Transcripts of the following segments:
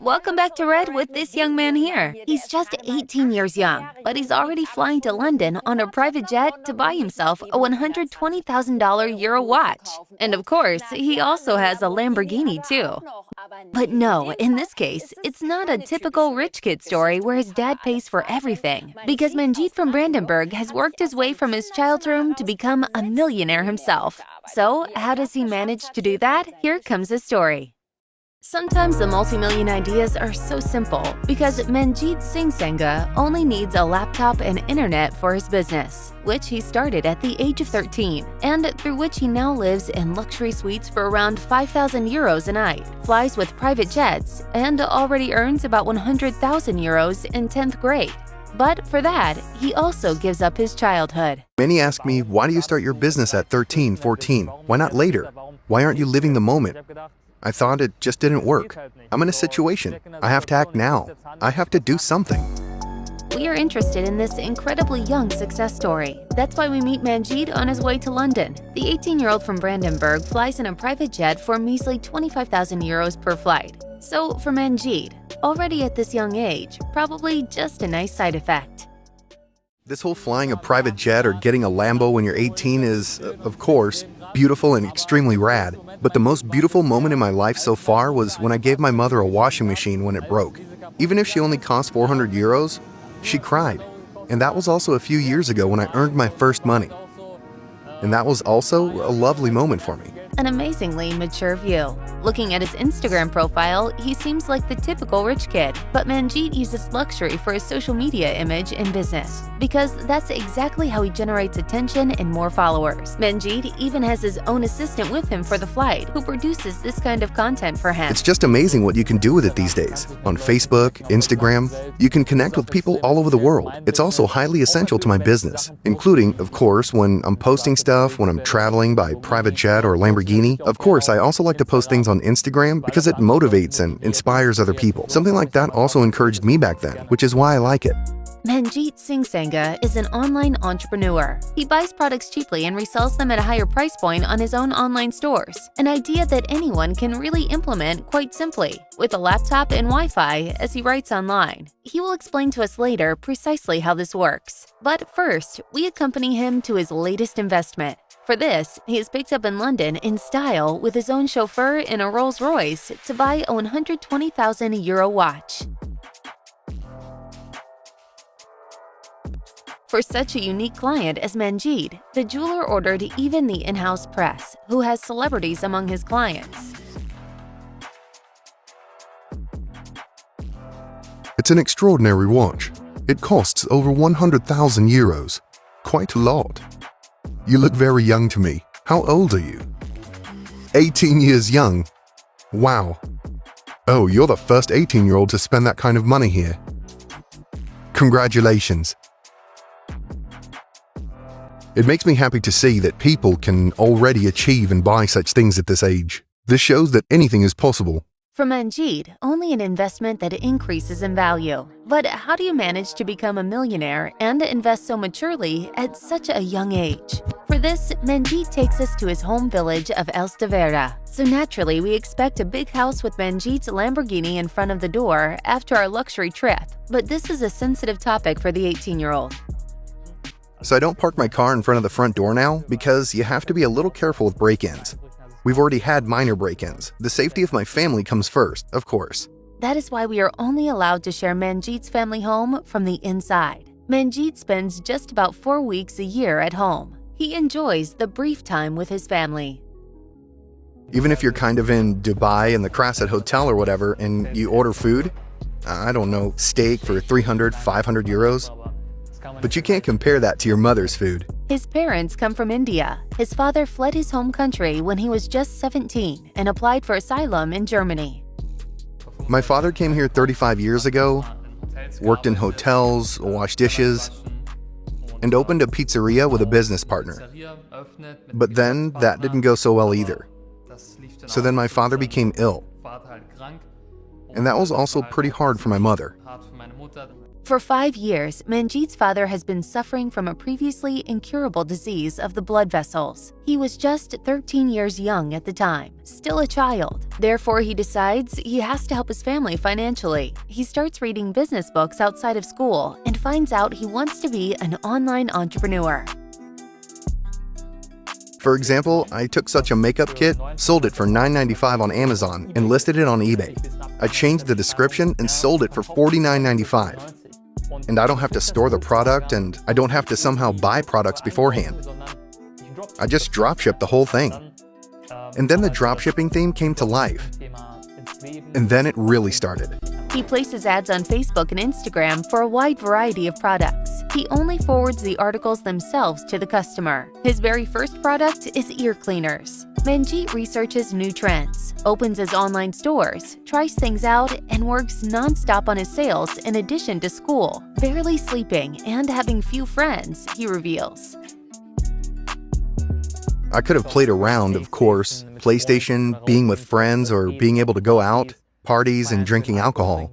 Welcome back to Red with this young man here. He's just 18 years young, but he's already flying to London on a private jet to buy himself a $120,000 Euro watch. And of course, he also has a Lamborghini too. But no, in this case, it's not a typical rich kid story where his dad pays for everything, because Manjeet from Brandenburg has worked his way from his child's room to become a millionaire himself. So, how does he manage to do that? Here comes his story. Sometimes the multi-million ideas are so simple because Manjeet Singh Sangha only needs a laptop and internet for his business, which he started at the age of 13, and through which he now lives in luxury suites for around 5,000 euros a night, flies with private jets, and already earns about 100,000 euros in 10th grade. But for that, he also gives up his childhood. Many ask me, why do you start your business at 13, 14? Why not later? Why aren't you living the moment? I thought it just didn't work. I'm in a situation. I have to act now. I have to do something. We are interested in this incredibly young success story. That's why we meet Manjeet on his way to London. The 18-year-old from Brandenburg flies in a private jet for a measly 25,000 euros per flight. So for Manjeet, already at this young age, probably just a nice side effect. This whole flying a private jet or getting a Lambo when you're 18 is, of course, beautiful and extremely rad. But the most beautiful moment in my life so far was when I gave my mother a washing machine when it broke. Even if she only cost 400 euros, she cried. And that was also a few years ago when I earned my first money. And that was also a lovely moment for me. An amazingly mature view. Looking at his Instagram profile, he seems like the typical rich kid, but Manjeet uses luxury for his social media image and business, because that's exactly how he generates attention and more followers. Manjeet even has his own assistant with him for the flight, who produces this kind of content for him. It's just amazing what you can do with it these days. On Facebook, Instagram, you can connect with people all over the world. It's also highly essential to my business, including, of course, when I'm posting stuff, when I'm traveling by private jet or Lamborghini. Of course, I also like to post things on Instagram because it motivates and inspires other people. Something like that also encouraged me back then, which is why I like it. Manjeet Singh Sangha is an online entrepreneur. He buys products cheaply and resells them at a higher price point on his own online stores, an idea that anyone can really implement quite simply, with a laptop and Wi-Fi, as he writes online. He will explain to us later precisely how this works. But first, we accompany him to his latest investment. For this, he is picked up in London in style with his own chauffeur in a Rolls-Royce to buy a 120,000 euro watch. For such a unique client as Manjeet, the jeweler ordered even the in-house press, who has celebrities among his clients. It's an extraordinary watch. It costs over 100,000 euros. Quite a lot. You look very young to me. How old are you? 18 years young. Wow. Oh, you're the first 18-year-old to spend that kind of money here. Congratulations. It makes me happy to see that people can already achieve and buy such things at this age. This shows that anything is possible. For Manjeet, only an investment that increases in value. But how do you manage to become a millionaire and invest so maturely at such a young age? For this, Manjeet takes us to his home village of Elstevera. So naturally, we expect a big house with Manjeet's Lamborghini in front of the door after our luxury trip. But this is a sensitive topic for the 18-year-old. So I don't park my car in front of the front door now because you have to be a little careful with break-ins. We've already had minor break-ins. The safety of my family comes first, of course. That is why we are only allowed to share Manjeet's family home from the inside. Manjeet spends just about 4 weeks a year at home. He enjoys the brief time with his family. Even if you're kind of in Dubai in the Crasset Hotel or whatever, and you order food, I don't know, steak for 300, 500 euros, but you can't compare that to your mother's food. His parents come from India. His father fled his home country when he was just 17 and applied for asylum in Germany. My father came here 35 years ago, worked in hotels, washed dishes, and opened a pizzeria with a business partner. But then that didn't go so well either. So then my father became ill. And that was also pretty hard for my mother. For 5 years, Manjeet's father has been suffering from a previously incurable disease of the blood vessels. He was just 13 years young at the time, still a child. Therefore, he decides he has to help his family financially. He starts reading business books outside of school and finds out he wants to be an online entrepreneur. For example, I took such a makeup kit, sold it for $9.95 on Amazon, and listed it on eBay. I changed the description and sold it for $49.95. And I don't have to store the product, and I don't have to somehow buy products beforehand. I just dropship the whole thing. And then the dropshipping theme came to life. And then it really started. He places ads on Facebook and Instagram for a wide variety of products. He only forwards the articles themselves to the customer. His very first product is ear cleaners. Manjeet researches new trends, opens his online stores, tries things out, and works non-stop on his sales in addition to school, barely sleeping, and having few friends, he reveals. I could have played around, of course, PlayStation, being with friends, or being able to go out, parties, and drinking alcohol.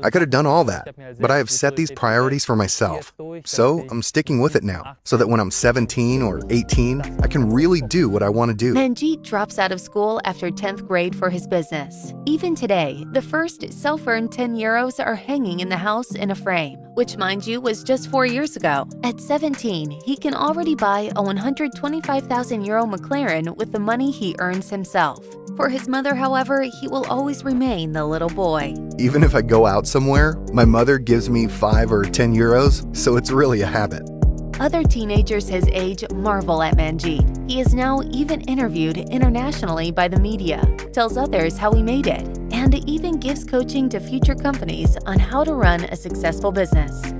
I could have done all that, but I have set these priorities for myself. So I'm sticking with it now, so that when I'm 17 or 18, I can really do what I want to do. Manjeet drops out of school after 10th grade for his business. Even today, the first self-earned 10 euros are hanging in the house in a frame, which, mind you, was just 4 years ago. At 17, he can already buy a 125,000 euro McLaren with the money he earns himself. For his mother, however, he will always remain the little boy. Even if I go out somewhere, my mother gives me 5 or 10 euros, so it's really a habit. Other teenagers his age marvel at Manjeet. He is now even interviewed internationally by the media, tells others how he made it, and even gives coaching to future companies on how to run a successful business.